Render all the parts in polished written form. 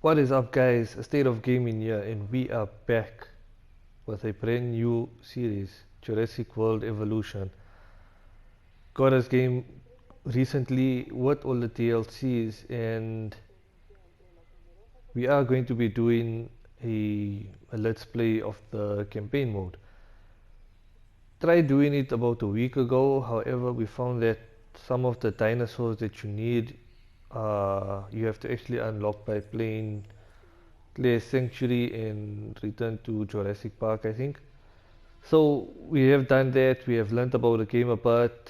What is up, guys? A State of Gaming here, and we are back with a brand new series, Jurassic World Evolution. Got us game recently with all the DLCs, and we are going to be doing a let's play of the campaign mode. Tried doing it about a week ago, however, we found that some of the dinosaurs that you need, you have to actually unlock by playing Clay Sanctuary and Return to Jurassic Park, I think. So we have done that. We have learned about the game a bit,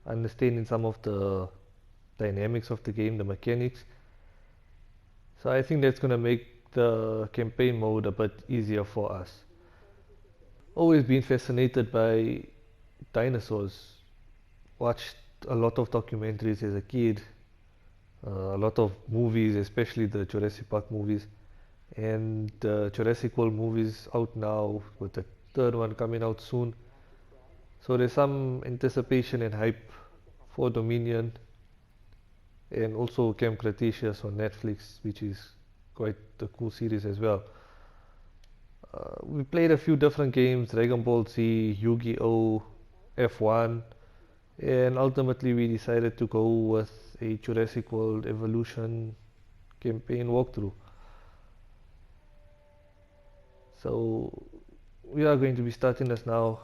understanding some of the dynamics of the game, the mechanics. So I think that's gonna make the campaign mode a bit easier for us. Always been fascinated by dinosaurs. Watched a lot of documentaries as a kid, a lot of movies, especially the Jurassic Park movies, and the Jurassic World movies out now with the third one coming out soon. So there's some anticipation and hype for Dominion and also Camp Cretaceous on Netflix, which is quite a cool series as well. We played a few different games, Dragon Ball Z, Yu-Gi-Oh, F1, and ultimately we decided to go with a Jurassic World Evolution campaign walkthrough. So we are going to be starting this now,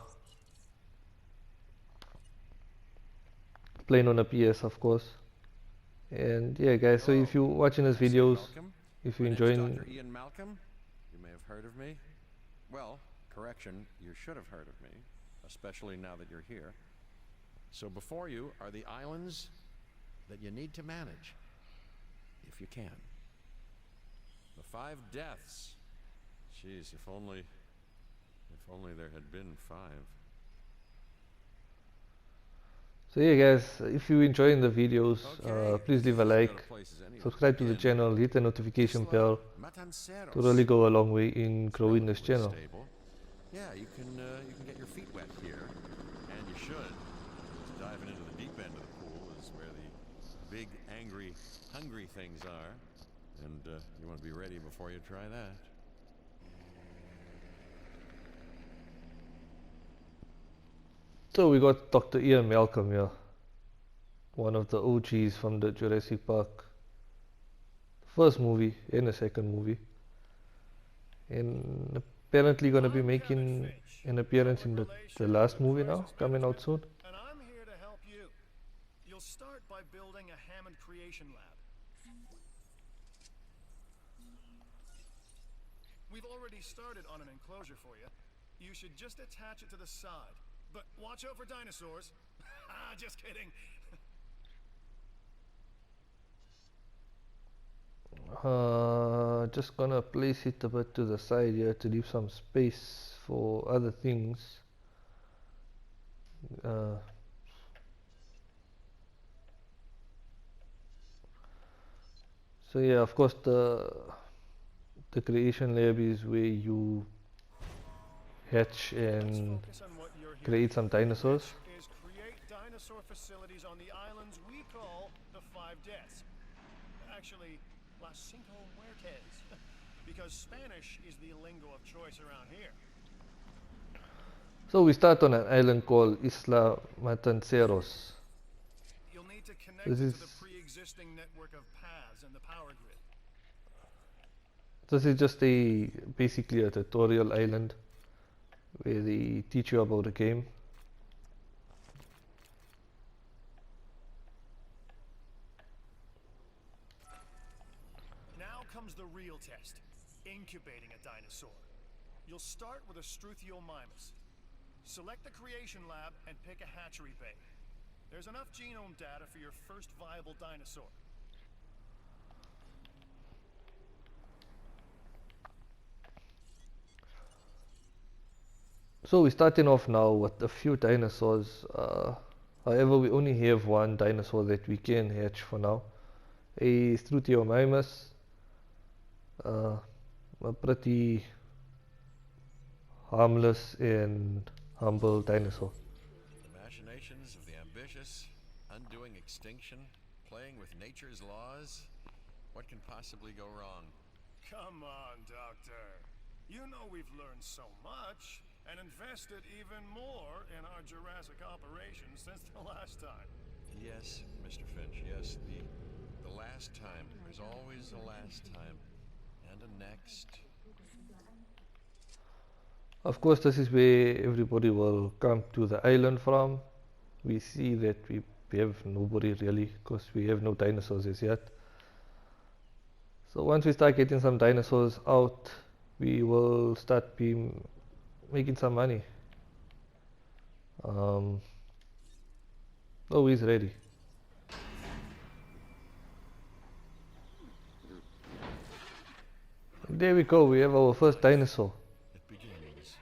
playing on a PS of course. And yeah guys, so if you're watching this videos, if you're enjoying... Dr. Ian Malcolm, you may have heard of me. Well, correction, you should have heard of me, especially now that you're here. So before you are the islands that you need to manage, if you can. The 5 deaths. Jeez, if only there had been 5. So yeah guys, if you're enjoying the videos, please leave a like, subscribe to the channel, hit the notification bell to really go a long way in growing this channel. Yeah, you can get your feet wet here, and you should. Just diving into the deep end of the pool is where the big, angry, hungry things are, and you want to be ready before you try that. So we got Dr. Ian Malcolm here, one of the OGs from the Jurassic Park first movie and the second movie, and apparently gonna be making an appearance in the last movie now, coming out soon. And I'm here to help you. You'll start by building a Hammond creation lab. We've already started on an enclosure for you. You should just attach it to the side. But watch out for dinosaurs. Just kidding. Just gonna place it a bit to the side here to leave some space for other things. So yeah, of course the creation lab is where you hatch and create some dinosaurs. Is create dinosaur facilities on the islands we call the 5 deaths. Actually, Las Cinco Muertes, because Spanish is the lingo of choice around here. So we start on an island called Isla Matanceros. You'll need to connect it to the pre-existing network of paths and the power grid. This is just basically a tutorial island where they teach you about the game. Now comes the real test, incubating a dinosaur. You'll start with a Struthiomimus. Select the creation lab and pick a hatchery bay. There's enough genome data for your first viable dinosaur. So we're starting off now with a few dinosaurs. However, we only have one dinosaur that we can hatch for now. A Struthiomimus. A pretty harmless and humble dinosaur. The machinations of the ambitious, undoing extinction, playing with nature's laws. What can possibly go wrong? Come on, Doctor. You know we've learned so much and invested even more in our Jurassic operations since the last time. Yes, Mr. Finch, yes, the last time. There's always a last time. And a next. Of course, this is where everybody will come to the island from. We see that we have nobody really, because we have no dinosaurs as yet. So once we start getting some dinosaurs out, we will start making some money. Oh, he's ready. And there we go, we have our first dinosaur. It begins.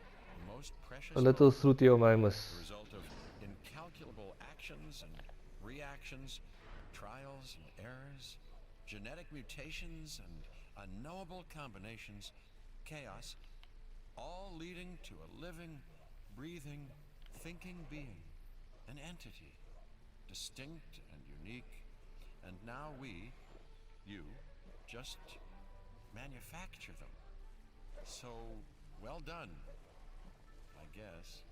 The most precious A little moment, the Struthiomimus. result of incalculable actions and reactions, trials and errors, genetic mutations and unknowable combinations, chaos, all leading to a living, breathing, thinking being, an entity, distinct and unique, and now we, you, just manufacture them. So, well done, I guess.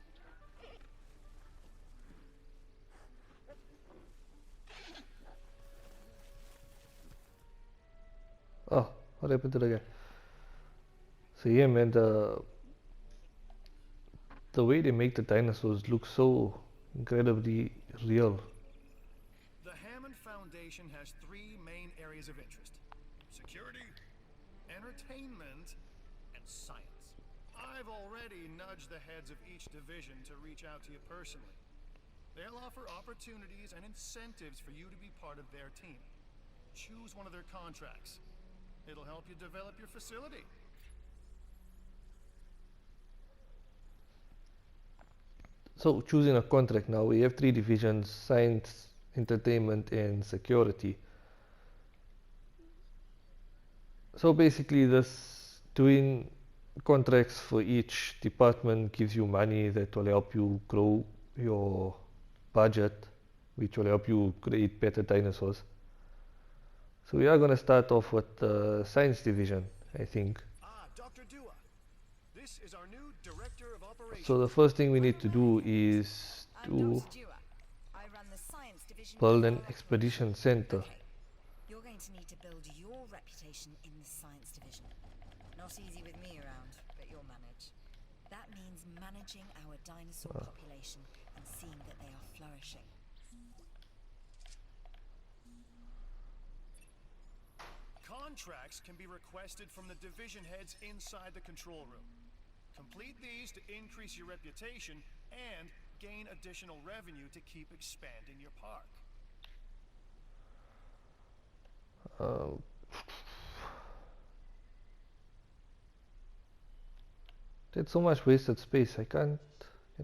Oh, what happened to the guy? So yeah, man, the way they make the dinosaurs look so incredibly real. The Hammond Foundation has three main areas of interest: security, entertainment, and science. I've already nudged the heads of each division to reach out to you personally. They'll offer opportunities and incentives for you to be part of their team. Choose one of their contracts. It'll help you develop your facility. So choosing a contract now, we have three divisions: science, entertainment, and security. So basically this doing contracts for each department gives you money that will help you grow your budget, which will help you create better dinosaurs. So we are going to start off with the science division, I think. Dr. Wu. This is our new director of operations. So the first thing we need to do is I'm to Dr. Wu. I run the science division. build of an our expedition center. Okay. You're going to need to build your reputation in the science division. Not easy with me around, but you'll manage. That means managing our dinosaur population and seeing that they are flourishing. Contracts can be requested from the division heads inside the control room. Complete these to increase your reputation and gain additional revenue to keep expanding your park. That's so much wasted space. Can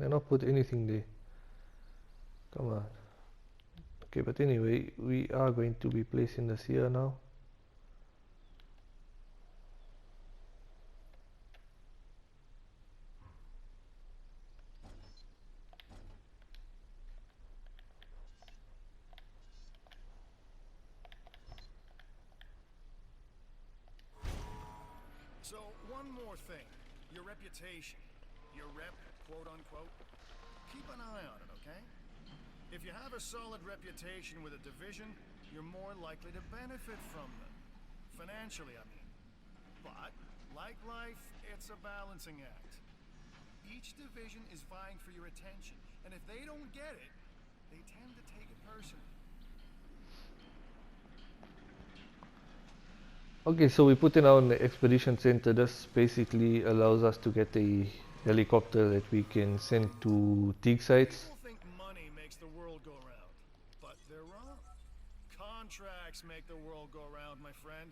I not put anything there? Come on. Okay, but anyway, we are going to be placing this here now. So, one more thing. Your reputation. Your rep, quote unquote. Keep an eye on it, okay? If you have a solid reputation with a division, you're more likely to benefit from them. Financially, I mean. But, like life, it's a balancing act. Each division is vying for your attention, and if they don't get it, they tend to take it personally. Okay, so we put in our expedition center. This basically allows us to get a helicopter that we can send to dig sites. People think money makes the world go round, but they're wrong. Contracts make the world go round, my friend.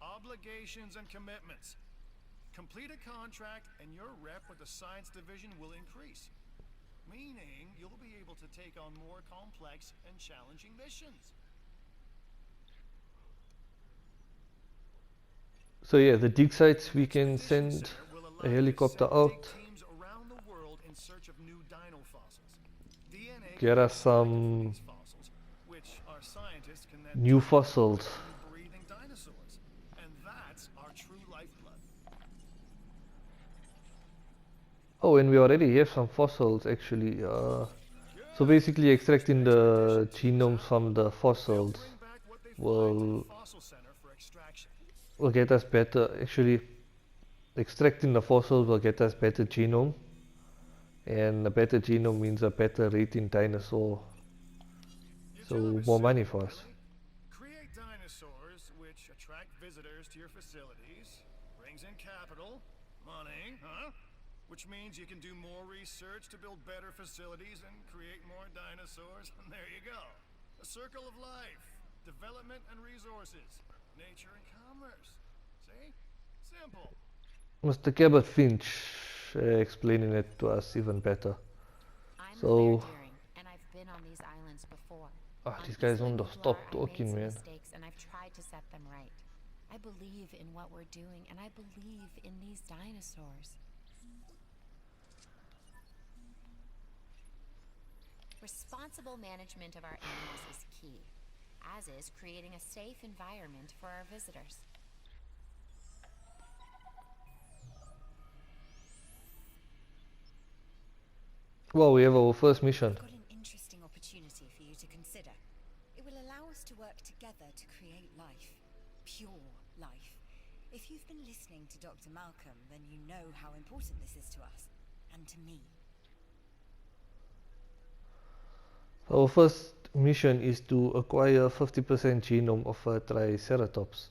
Obligations and commitments. Complete a contract and your rep with the science division will increase. Meaning you'll be able to take on more complex and challenging missions. So yeah, the dig sites, we can send a helicopter out, Teams around the world in search of new dino fossils. DNA get us some fossils, which our scientists can then new fossils. breathing dinosaurs. And that's our true lifeblood. Oh, and we already have some fossils actually. So basically extracting the genomes from the They'll fossils bring back what they find to will the fossil center for extraction. will get us better. Actually, extracting the fossils will get us better genome, and a better genome means a better rating dinosaur. Your So job is more money simple, for us. really. Create dinosaurs which attract visitors to your facilities, brings in capital, money, huh? Which means you can do more research to build better facilities and create more dinosaurs, and there you go. A circle of life, development and resources, nature and commerce. See? Simple. Mr. Cabot Finch explaining it to us even better. I'm So- a Bear-Deering, and I've been on these islands before. Ah, On these guys Isla won't Nublar, stop I talking, made some man. mistakes, and I've tried to set them right. I believe in what we're doing, and I believe in these dinosaurs. Responsible management of our animals is key, as is creating a safe environment for our visitors. Well, we have our first mission. I've got an interesting opportunity for you to consider. It will allow us to work together to create life. Pure life. If you've been listening to Dr. Malcolm, then you know how important this is to us. And to me. Our first mission is to acquire 50% genome of a Triceratops.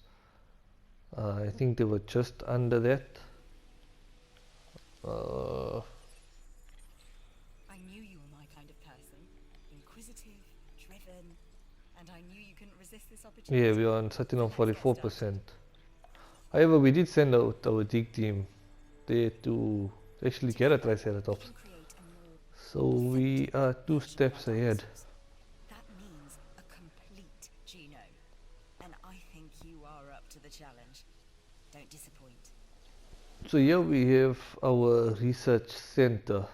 I think they were just under that. I knew you were my kind of person. Inquisitive, driven, and I knew you couldn't resist this opportunity. Yeah, we are on sitting on So let's get 44%. However, we did send out our dig team there to actually get a Triceratops. We can create a more So we are 2 steps ahead. That means a complete genome. And I think you are up to the challenge. Don't disappoint. So here we have our research center.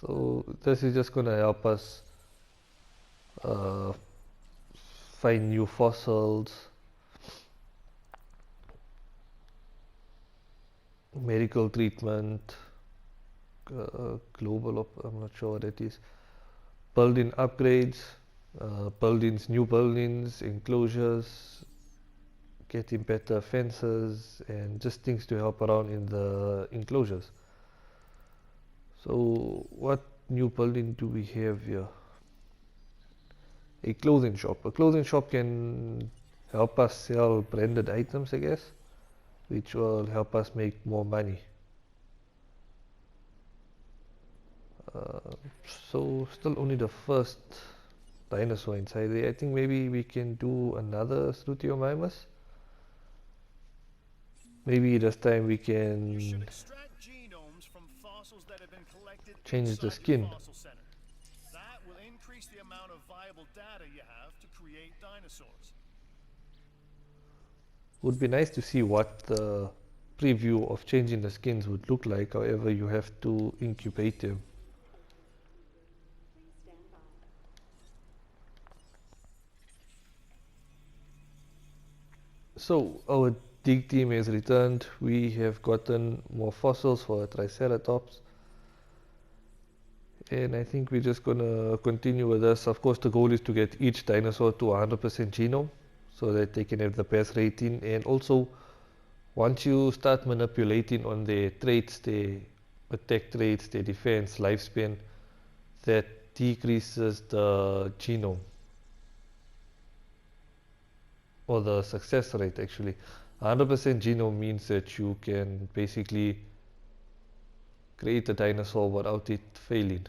So this is just gonna help us find new fossils, medical treatment, I'm not sure what it is, building upgrades, new buildings, enclosures, getting better fences, and just things to help around in the enclosures. So what new building do we have here? A clothing shop. A clothing shop can help us sell branded items, I guess, which will help us make more money. So still only the first dinosaur inside there. I think maybe we can do another Struthiomimus. Maybe this time we You should can extract genomes from fossils that have been collected change the inside skin. your fossil center. That will increase the amount of viable data you have to create dinosaurs. Would be nice to see what the preview of changing the skins would look like. However, you have to incubate them. So our dig team has returned. We have gotten more fossils for a Triceratops. And I think we're just gonna continue with this. Of course, the goal is to get each dinosaur to 100% genome so that they can have the best rating. And also, once you start manipulating on their traits, their attack traits, their defense, lifespan, that decreases the genome. Or the success rate actually. 100% genome means that you can basically create a dinosaur without it failing.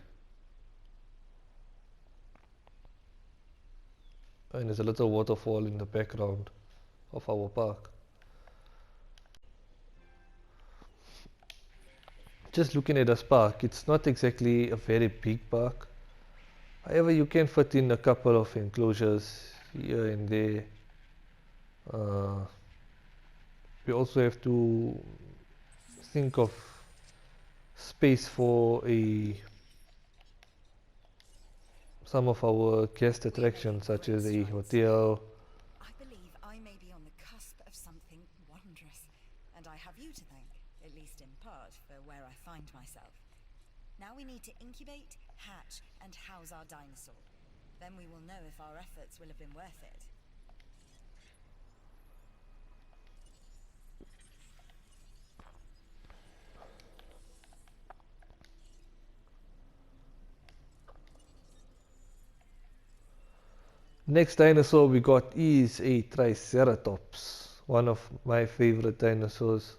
And there's a little waterfall in the background of our park. Just looking at this park, it's not exactly a very big park. However, you can fit in a couple of enclosures here and there. We also have to think of space for some of our guest attractions, such as a hotel. I believe I may be on the cusp apart for where I find myself. Now we need to incubate, hatch, and house our dinosaur. Then we will know if our efforts will have been worth it. Next dinosaur we got is a Triceratops, one of my favorite dinosaurs.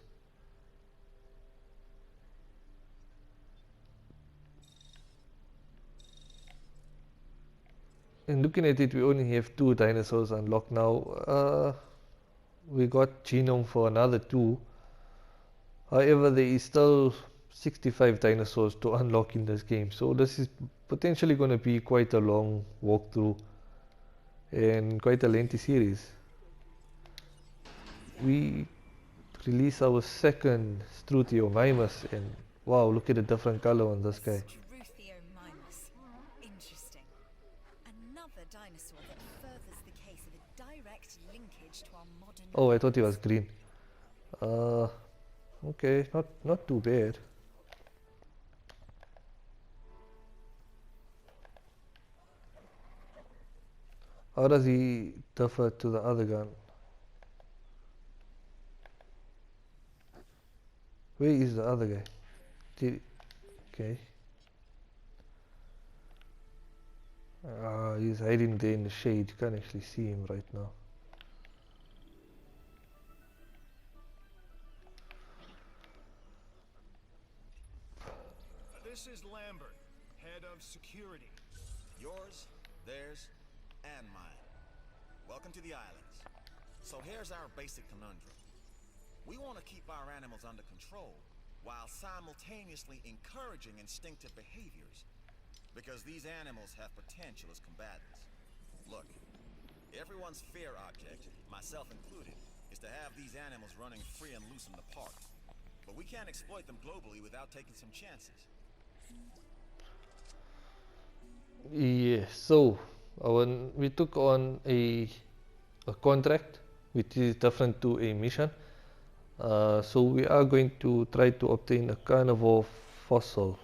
And looking at it, we only have 2 dinosaurs unlocked now. We got genome for another 2. However, there is still 65 dinosaurs to unlock in this game, so this is potentially going to be quite a long walkthrough and quite a lengthy series. We release our second Struthiomimus, and wow, look at the different color on this guy. Struthiomimus. Interesting. Another dinosaur that furthers the case of a direct linkage to our modern... Oh, I thought he was green. Okay, not too bad. How does he differ to the other gun? Where is the other guy? Okay. He's hiding there in the shade. You can't actually see him right now. This is Lambert, head of security. Yours, theirs, and mine. Welcome to the islands. So here's our basic conundrum. We want to keep our animals under control while simultaneously encouraging instinctive behaviors, because these animals have potential as combatants. Look, everyone's fear object, myself included, is to have these animals running free and loose in the park. But we can't exploit them globally without taking some chances. Yeah, so we took on a contract which is different to a mission. So we are going to try to obtain a carnivore fossil.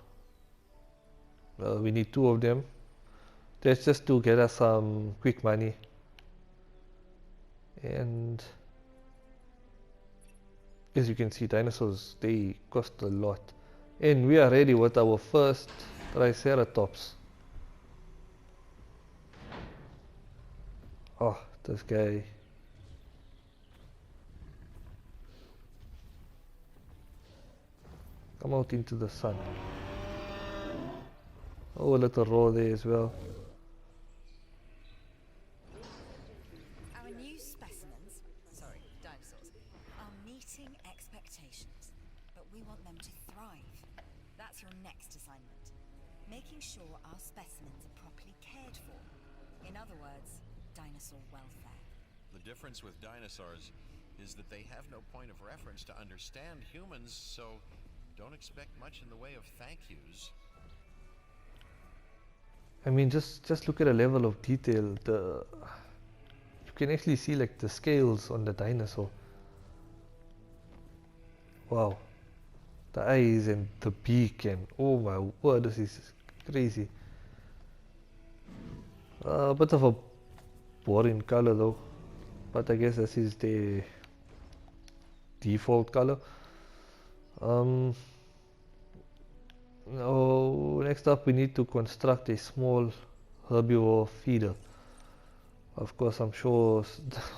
We need 2 of them. That's just to get us some quick money. And as you can see, dinosaurs, they cost a lot. And we are ready with our first Triceratops. Oh, this guy. Come out into the sun. Oh, a little roar there as well. Our new specimens, dinosaurs, are meeting expectations, but we want them to thrive. That's your next assignment. Making sure our specimens are properly cared for. In other words, dinosaur welfare. The difference with dinosaurs is that they have no point of reference to understand humans, so don't expect much in the way of thank yous. I mean, just look at the level of detail. You can actually see like the scales on the dinosaur. Wow, the eyes and the beak, and oh my word, this is crazy. A bit of a boring color though, but I guess this is the default color. Now, next up we need to construct a small herbivore feeder. Of course, I'm sure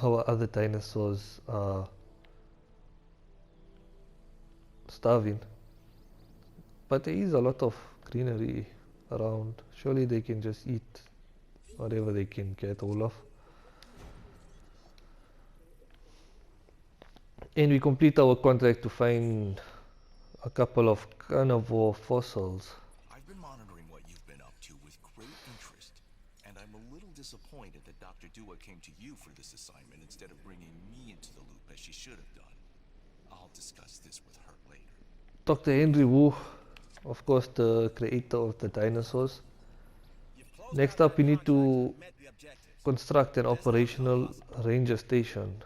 our other dinosaurs are starving, but there is a lot of greenery around. Surely they can just eat whatever they can get hold of. And we complete our contract to find a couple of carnivore fossils. I've been monitoring what you've been up to with great interest, and I'm a little disappointed that Dr.Wu came to you for this assignment instead of bringing me into the loop as she should have done. I'll discuss this with her later. Dr. Henry Wu, of course the creator of the dinosaurs. Next up we need to construct an operational ranger station.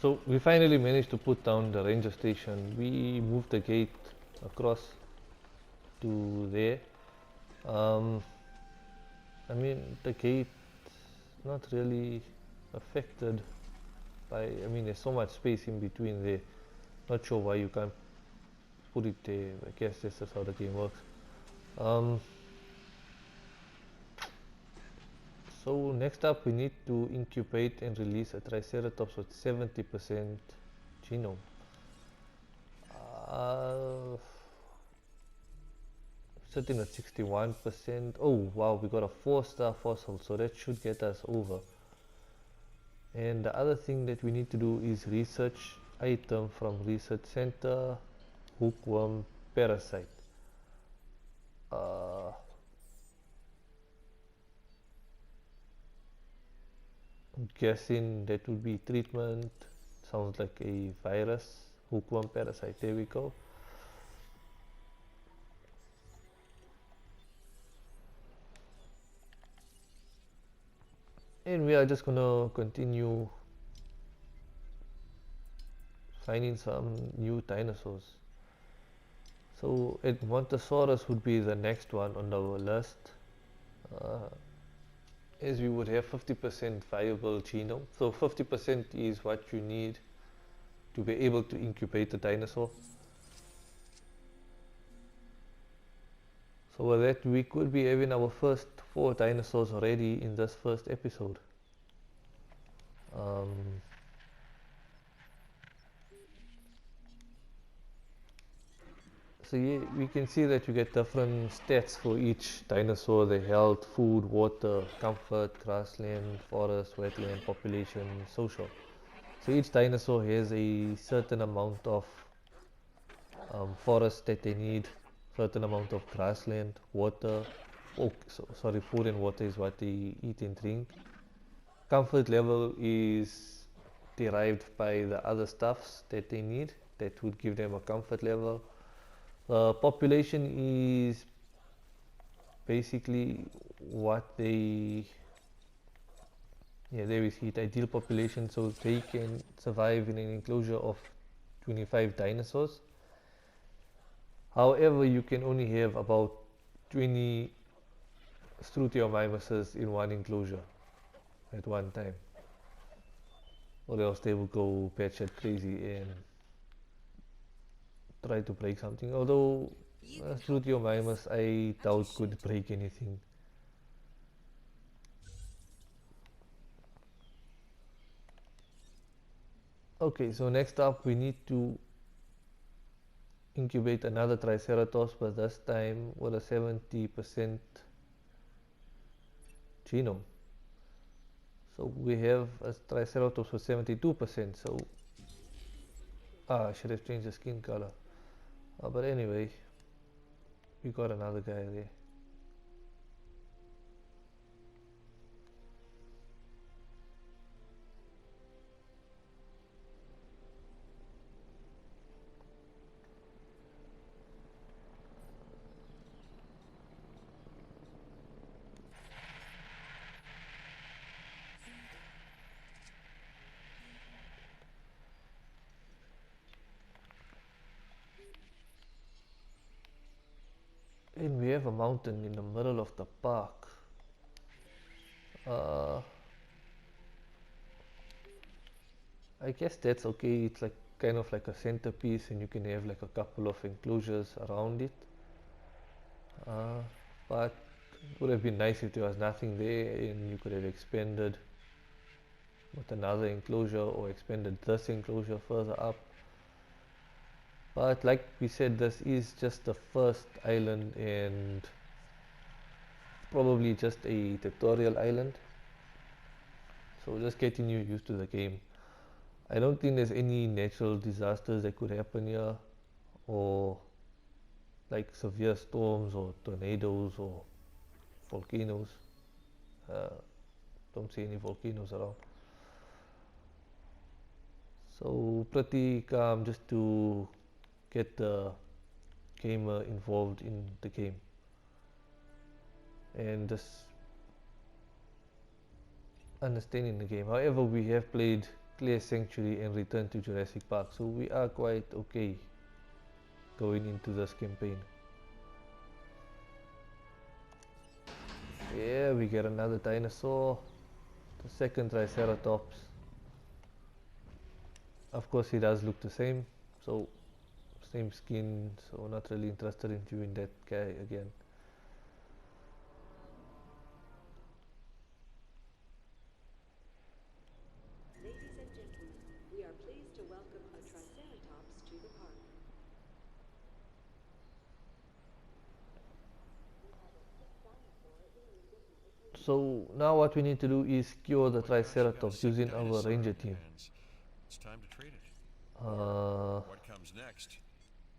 So we finally managed to put down the ranger station. We moved the gate across to there. I mean, the gate not really affected by, I mean, there's so much space in between there. Not sure why you can't put it there. I guess this is how the game works. So next up we need to incubate and release a Triceratops with 70% genome. Sitting at 61%. Oh wow, we got a 4-star fossil, so that should get us over. And the other thing that we need to do is research item from research center, hookworm parasite. I'm guessing that would be treatment. Sounds like a virus, hookworm parasite. There we go. And we are just gonna continue finding some new dinosaurs. So Edmontosaurus would be the next one on our list, as we would have 50% viable genome. So 50% is what you need to be able to incubate a dinosaur. So with that, we could be having our first 4 dinosaurs already in this first episode. So yeah, we can see that you get different stats for each dinosaur: the health, food, water, comfort, grassland, forest, wetland, population, social. So each dinosaur has a certain amount of forest that they need, certain amount of grassland, water. Oh, sorry, food and water is what they eat and drink. Comfort level is derived by the other stuffs that they need that would give them a comfort level. Population is basically what they, yeah, there we see it, ideal population, so they can survive in an enclosure of 25 dinosaurs. However, you can only have about 20 Struthiomimuses in one enclosure at one time, or else they will go batshit crazy and try to break something. Although Struthiomimus, I doubt could break anything. Okay, so next up we need to incubate another Triceratops, but this time with a 70% genome. So we have a Triceratops with 72%, so I should have changed the skin color. But anyway, we got another guy there. And we have a mountain in the middle of the park. I guess that's okay. It's like kind of like a centerpiece, and you can have like a couple of enclosures around it. But it would have been nice if there was nothing there and you could have expanded with another enclosure or expanded this enclosure further up. But like we said, this is just the first island and probably just a tutorial island, so just getting you used to the game. I don't think there's any natural disasters that could happen here, or like severe storms or tornadoes or volcanoes. Don't see any volcanoes around, so pretty calm just to get the gamer involved in the game and just understanding the game. However, we have played clear sanctuary and return to Jurassic Park. So we are quite okay going into this campaign. Yeah, we get another dinosaur, the second Triceratops. Of course he does look the same, so same skin, so not really interested in viewing that guy again. Ladies and gentlemen, we are pleased to welcome a Triceratops to the park. So now what we need to do is cure the Oh my gosh, you got a Triceratops sick using our dinosaur ranger on your team. hands. It's time to treat it. Uh, What comes next?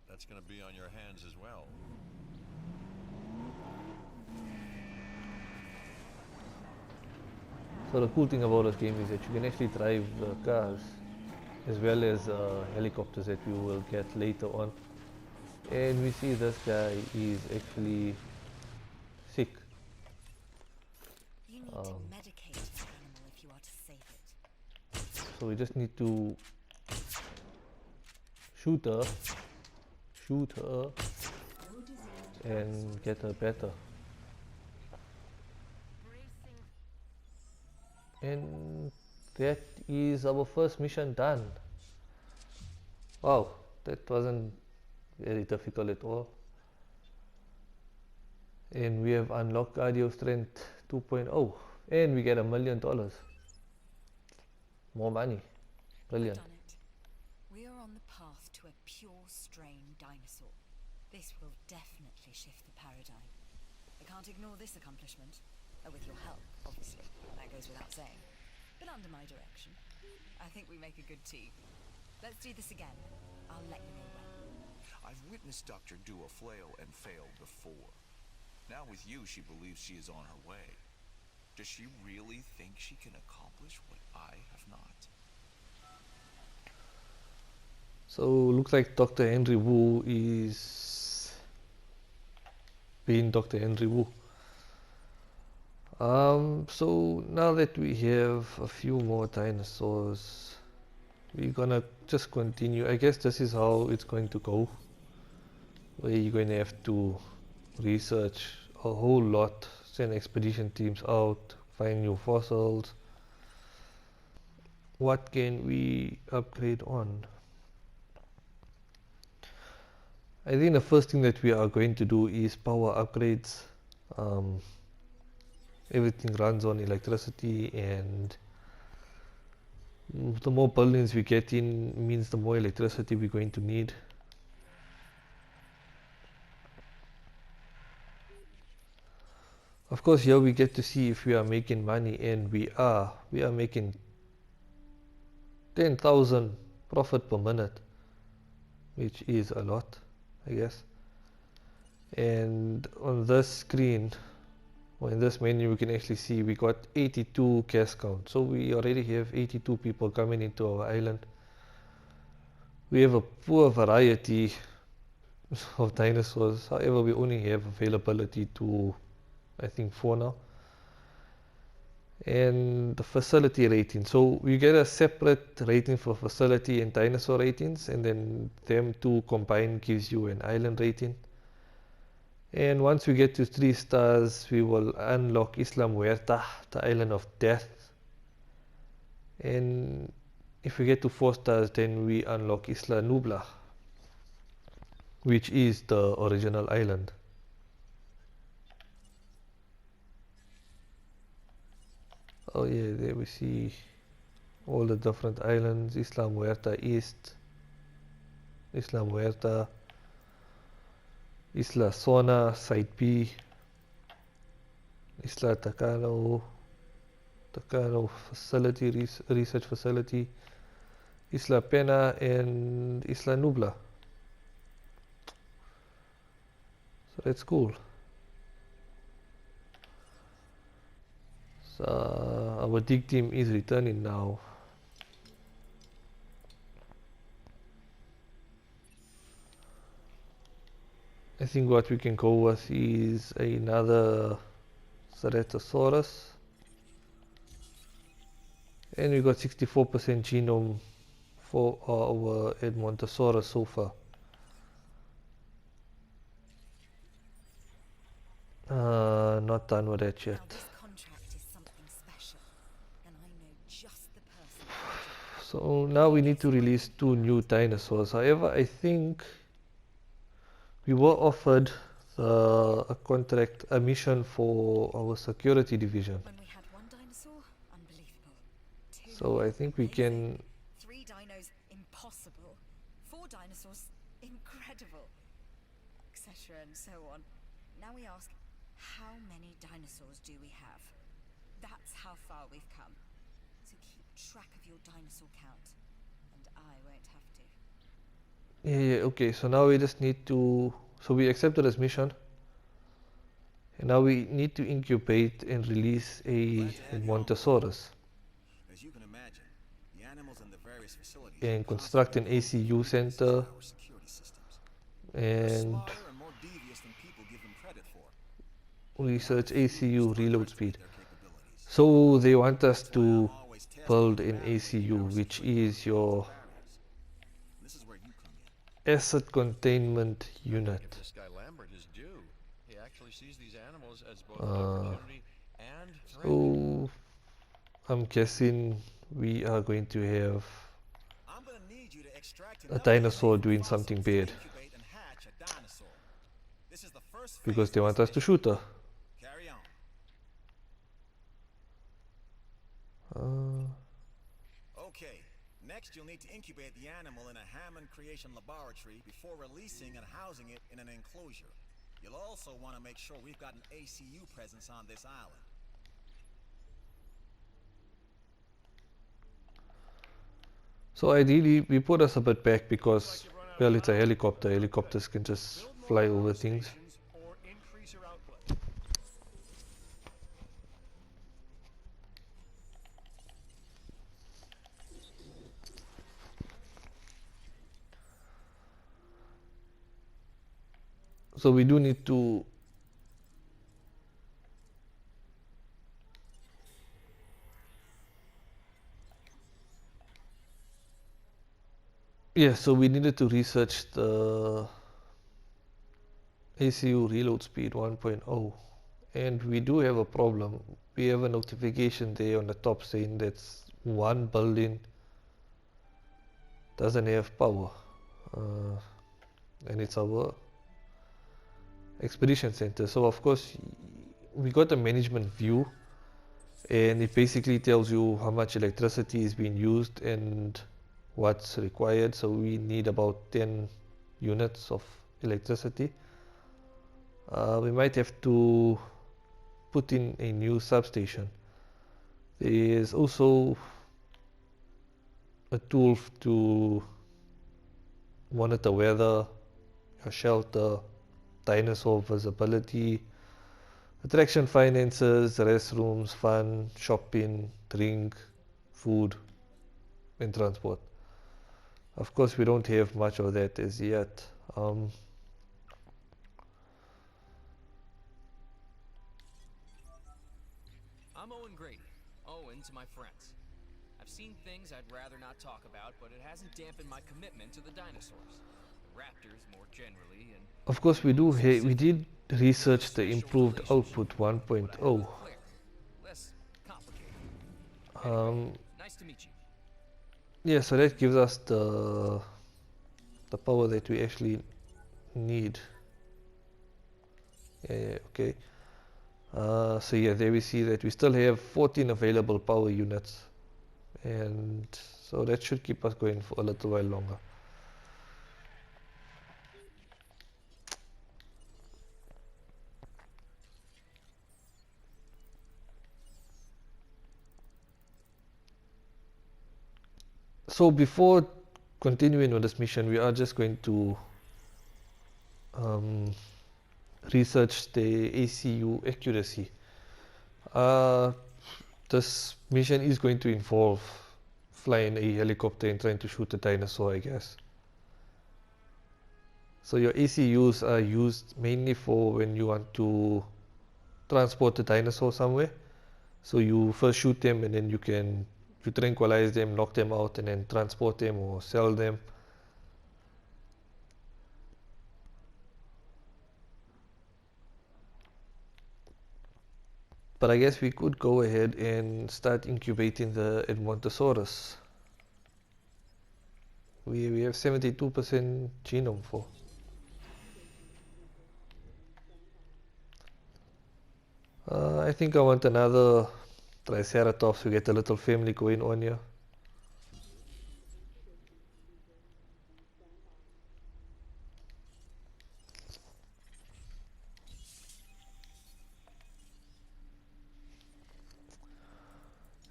That's going to be on your hands as well. so the cool thing about this game is that you can actually drive the cars as well as helicopters that we will get later on. And we see this guy is actually sick. You need to medicate the animal if you are to save it. So we just need to shoot her, and get her better. And that is our first mission done. Wow, that wasn't very difficult at all. And we have unlocked cardio strength 2.0 and we get $1 million. More money. Brilliant. Done it. We are on the path to a pure strain dinosaur. This will definitely shift the paradigm. I can't ignore this accomplishment. With your help, obviously. That goes without saying. But under my direction. I think we make a good team. Let's do this again. I'll let you know when. I've witnessed Dr. Wu flail and fail before. Now with you, she believes she is on her way. Does she really think she can accomplish what I have not? So looks like Dr. Henry Wu is being Dr. Henry Wu. So now that we have a few more dinosaurs, we're gonna just continue. I guess this is how it's going to go, where you're going to have to research a whole lot, send expedition teams out, find new fossils. What can we upgrade on? I think the first thing that we are going to do is power upgrades. Everything runs on electricity, and the more buildings we get in means the more electricity we're going to need. Of course, here we get to see if we are making money, and we are making 10,000 profit per minute, which is a lot, I guess. And on this screen, or in this menu, we can actually see we got 82 cash count. So we already have 82 people coming into our island. We have a poor variety of dinosaurs. However, we only have availability to, I think, 4 now. And the facility rating. So we get a separate rating for facility and dinosaur ratings, and then them two combined gives you an island rating. And once we get to 3 stars, we will unlock Isla Muerta, the island of death. And if we get to 4 stars, then we unlock Isla Nubla, which is the original island. Oh yeah, there we see all the different islands. Isla Muerta East, Isla Muerta, Isla Sona, Site B, Isla Takano facility, research facility, Isla Pena, and Isla Nubla. So that's cool. So our dig team is returning now. I think what we can go with is another Ceratosaurus, And we got 64% genome for our Edmontosaurus so far. Not done with that Now yet. this contract is something special, and I know just the person for the job. So now we need to release 2 new dinosaurs. However, I think we were offered a mission for our security division. When we had 1 dinosaur, unbelievable. 2, So I think we amazing. can. 3 dinos, impossible. 4 dinosaurs, incredible. Etc. and so on. Now we ask, how many dinosaurs do we have? That's how far we've come. So keep track of your dinosaur count, and I won't have to. Yeah, okay. So now we just need to. So we accepted this mission. And now we need to incubate and release a Edmontosaurus. As you can imagine, the animals in the various facilities And are construct an constantly ACU center. our security systems. And They're smarter and more devious than people give them credit for. research ACU reload speed. Their capabilities. So they want us That's why I'm to always testing build and an evaluating ACU, our which security is your barriers. This is where you come in. asset containment Give unit. this guy Lambert his due. He actually sees these animals as both Uh, opportunity and threat. So I'm guessing we are going to have I'm gonna need you to extract a enough dinosaur DNA doing from something fossils to bad incubate and hatch a dinosaur. This is the first because phase they of want this us to mission. shoot her. Carry on. Okay, next you'll need to incubate the animal in a Hammond creation laboratory before releasing and housing it in an enclosure. You'll also want to make sure we've got an ACU presence on this island. So ideally we put us a bit back because, well, it's a helicopter. Helicopters can just Build more fly power over things. stations or increase your output. So we do need to so we needed to research the ACU reload speed 1.0, and we do have a problem. We have a notification there on the top saying that one building doesn't have power, and it's our expedition center. So of course we got a management view, and it basically tells you how much electricity is being used and what's required. So we need about 10 units of electricity. We might have to put in a new substation. There is also a tool to monitor weather, your shelter, dinosaur visibility, attraction finances, restrooms, fun, shopping, drink, food, and transport. Of course, we don't have much of that as yet. I'm Owen Grady. Owen to my friends. I've seen things I'd rather not talk about, but it hasn't dampened my commitment to the dinosaurs. The raptors more generally, and Of course, we did research the improved output 1.0. clear, less complicated. Anyway, nice to meet you. Yeah, so that gives us the power that we actually need. Yeah, okay. So yeah, there we see that we still have 14 available power units, and so that should keep us going for a little while longer. So before continuing with this mission, we are just going to research the ACU accuracy. This mission is going to involve flying a helicopter and trying to shoot a dinosaur, I guess. So your ACUs are used mainly for when you want to transport a dinosaur somewhere. So you first shoot them and then you can to tranquilize them, knock them out, and then transport them or sell them. But I guess we could go ahead and start incubating the Edmontosaurus. We have 72% genome for. I think I want another Triceratops to get a little family going on here.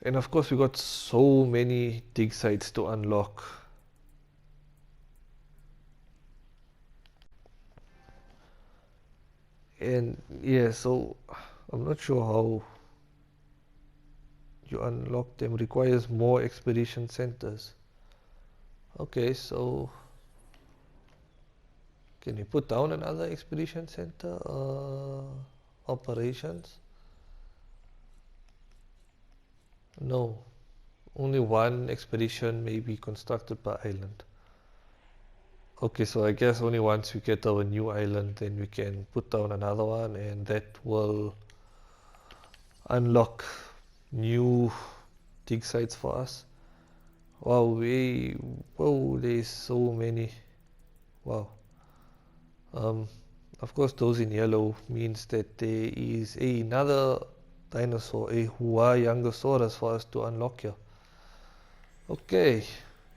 And of course we got so many dig sites to unlock. And yeah, so I'm not sure how you unlock them. Requires more expedition centers. Okay, so can you put down another expedition center? Operations? No, only one expedition may be constructed per island. Okay, so I guess only once we get our new island, then we can put down another one, and that will unlock new dig sites for us. Wow, whoa, there's so many. Wow. Of course, those in yellow means that there is another dinosaur, a Huayangosaurus for us to unlock here. Okay,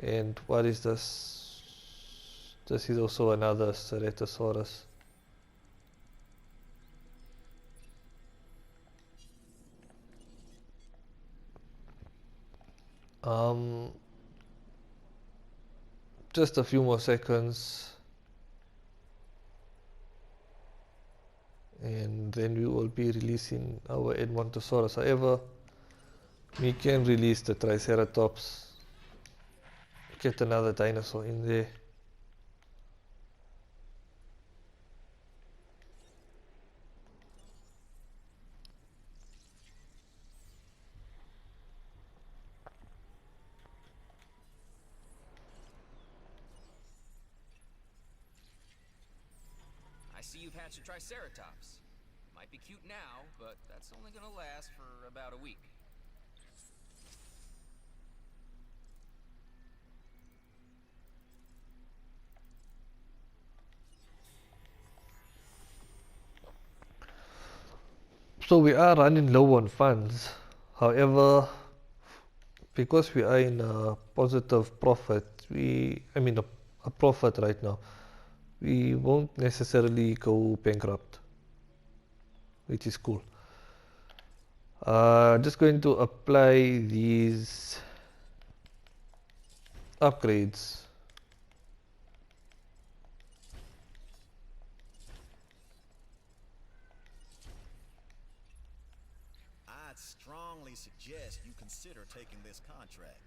and what is this? This is also another Ceratosaurus. Just a few more seconds, and then we will be releasing our Edmontosaurus. However, we can release the Triceratops, get another dinosaur in there. I see you've hatched a Triceratops. Might be cute now, but that's only gonna last for about a week. So we are running low on funds. However, because we are in a positive profit, a profit right now, we won't necessarily go bankrupt, which is cool. Just going to apply these upgrades. I'd strongly suggest you consider taking this contract.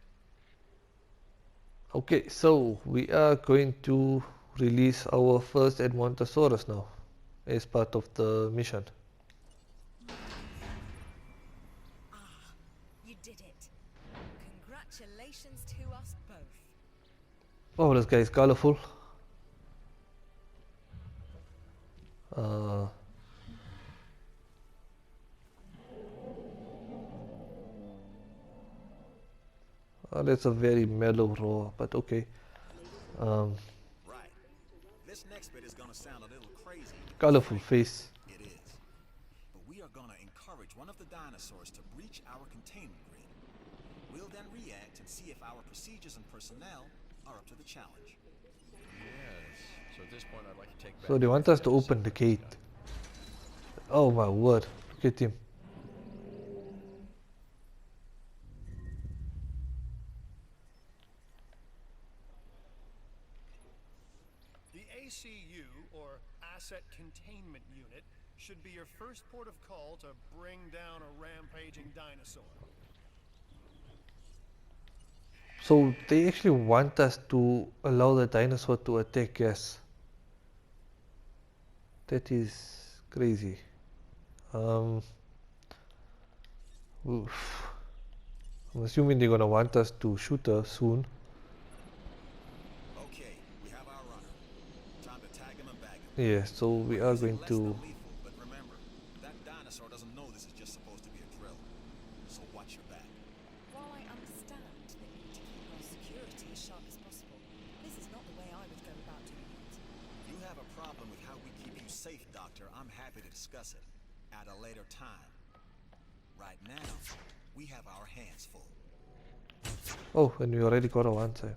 Okay, so we are going to release our first Edmontosaurus now as part of the mission. You did it. Congratulations to us both. Oh, this guy is colorful. That's a very mellow roar, but okay. Right. This next bit is gonna sound a little crazy. Colorful face. It is. But we are gonna encourage one of the dinosaurs to breach our containment grid. We'll then react and see if our procedures and personnel are up to the challenge. Yes. So at this point, I'd like to take back. So they want us to open the gate. Oh my word, look at him. The ACU, or Asset Containment Unit, should be your first port of call to bring down a rampaging dinosaur. So they actually want us to allow the dinosaur to attack us. That is crazy. Oof. I'm assuming they're gonna want us to shoot her soon. Okay, we have our runner. Time to tag him and bag him. Yeah, so we We're are using going less to... than lethal, but remember, that dinosaur doesn't know this is just supposed to be a drill. So watch your back. While I understand that we need to keep our security as sharp as possible, this is not the way I would go about doing it. If you have a problem with how we keep you safe, Doctor, I'm happy to discuss it at a later time. Right now, we have our hands full. Oh, and we already got a one time.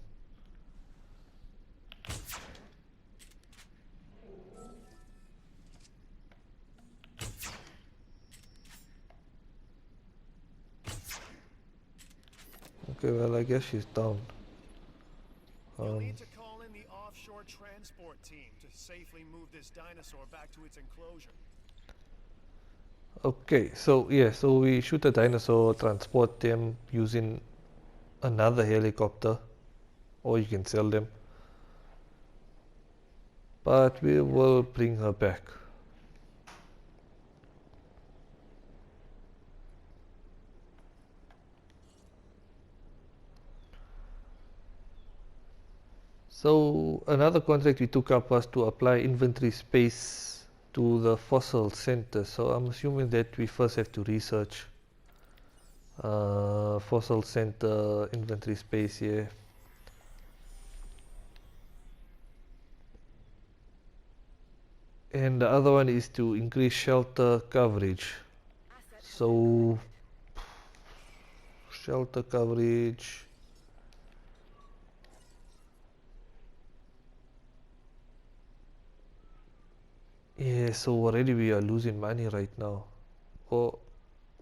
Okay, well, I guess she's down. You'll need to call in the offshore transport team to safely move this dinosaur back to its enclosure. Okay, so yeah, so we shoot a dinosaur, transport them using another helicopter, or you can sell them. But we will bring her back. So another contract we took up was to apply inventory space to the fossil center. So I'm assuming that we first have to research fossil center inventory space here. And the other one is to increase shelter coverage. So shelter coverage. Yeah, so already we are losing money right now. Or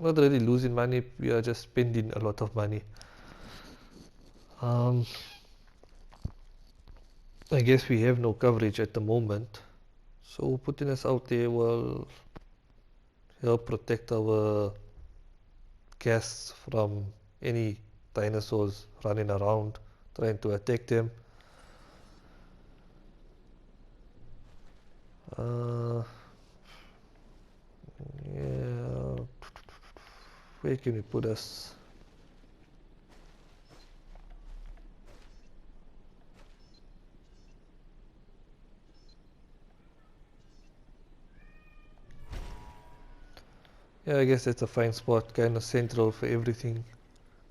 not really losing money, we are just spending a lot of money. I guess we have no coverage at the moment. So putting us out there will help protect our guests from any dinosaurs running around trying to attack them. Yeah, where can we put us? Yeah, I guess that's a fine spot, kind of central for everything,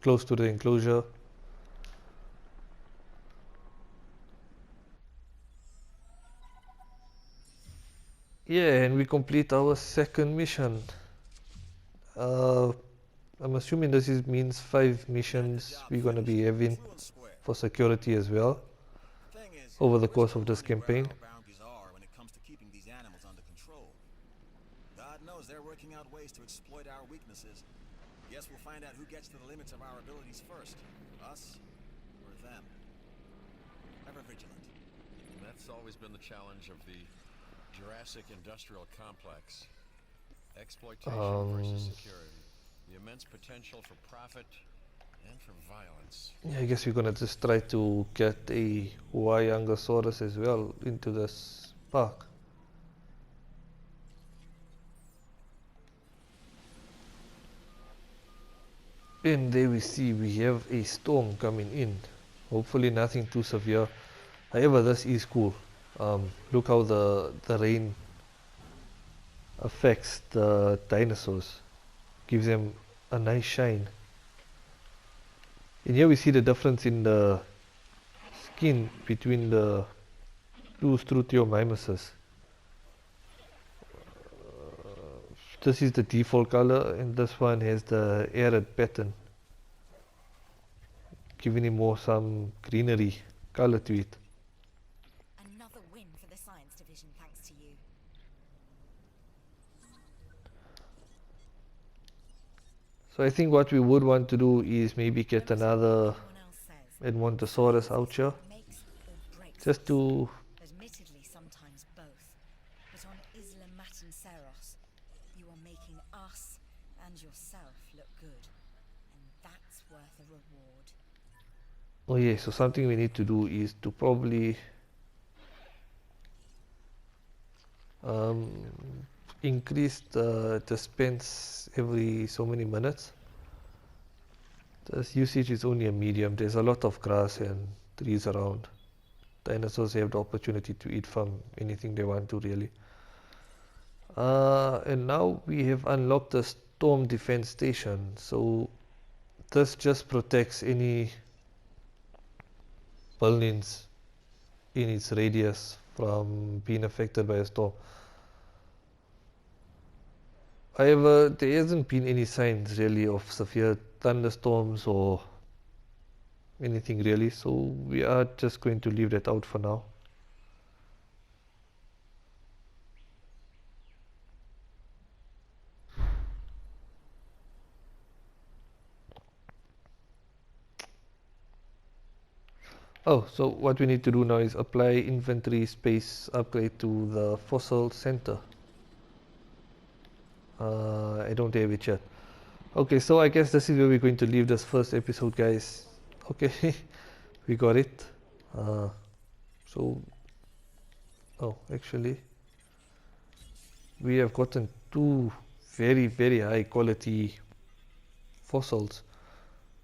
close to the enclosure. Yeah, and we complete our second mission. I'm assuming this means 5 missions we're gonna be having for security as well over the course of this campaign. When it comes to keeping these animals under control. God knows they're working out ways to exploit our weaknesses. Guess we'll find out who gets to the limits of our abilities first. Us or them. Ever vigilant. And that's always been the challenge of the Jurassic Industrial Complex. Exploitation versus security. The immense potential for profit and for violence. Yeah, I guess we're gonna just try to get a Yangosaurus as well into this park. And there we see we have a storm coming in. Hopefully nothing too severe. However, this is cool. Look how the rain affects the dinosaurs. Gives them a nice shine. And here we see the difference in the skin between the two Struthiomimuses. This is the default color and this one has the arid pattern, giving him more some greenery color to it. Another win for the science division, thanks to you. So I think what we would want to do is maybe get another Edmontosaurus out here, just to... Admittedly, sometimes both. But on Isla Matanceros, you are making us and yourself look good. And that's worth a reward. Oh yeah, so something we need to do is to probably increase the dispense every so many minutes. This usage is only a medium. There's a lot of grass and trees around. Dinosaurs have the opportunity to eat from anything they want to, really. And now we have unlocked the storm defense station. So this just protects any buildings in its radius from being affected by a storm. However, there hasn't been any signs really of severe thunderstorms or anything really, so we are just going to leave that out for now. Oh, so what we need to do now is apply inventory space upgrade to the fossil center. I don't have it yet. Okay, so I guess this is where we're going to leave this first episode, guys. Okay, we got it. Oh, actually, we have gotten two very, very high quality fossils.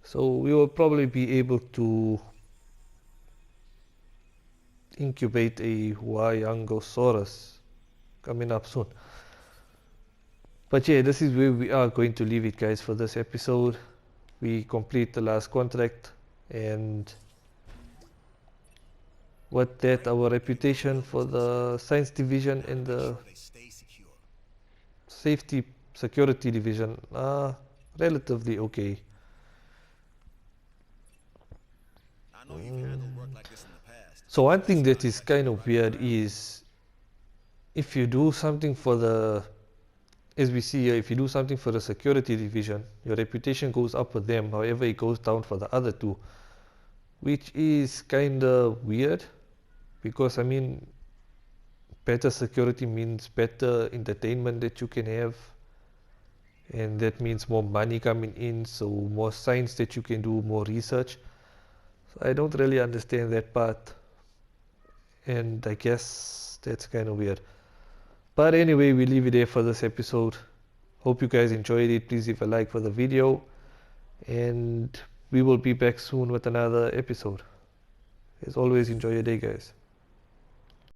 So we will probably be able to incubate a Wyangosaurus coming up soon. But yeah, this is where we are going to leave it, guys, for this episode. We complete the last contract, and with that, our reputation for the science division and the security division are relatively okay. So one thing that is kind of weird is if you do something for the, as we see here, if you do something for the security division, your reputation goes up with them, however it goes down for the other two, which is kind of weird, because I mean, better security means better entertainment that you can have, and that means more money coming in, so more science that you can do, more research. So I don't really understand that part, and I guess that's kind of weird. But anyway, we leave it there for this episode. Hope you guys enjoyed it. Please leave a like for the video, and we will be back soon with another episode. As always, enjoy your day, guys.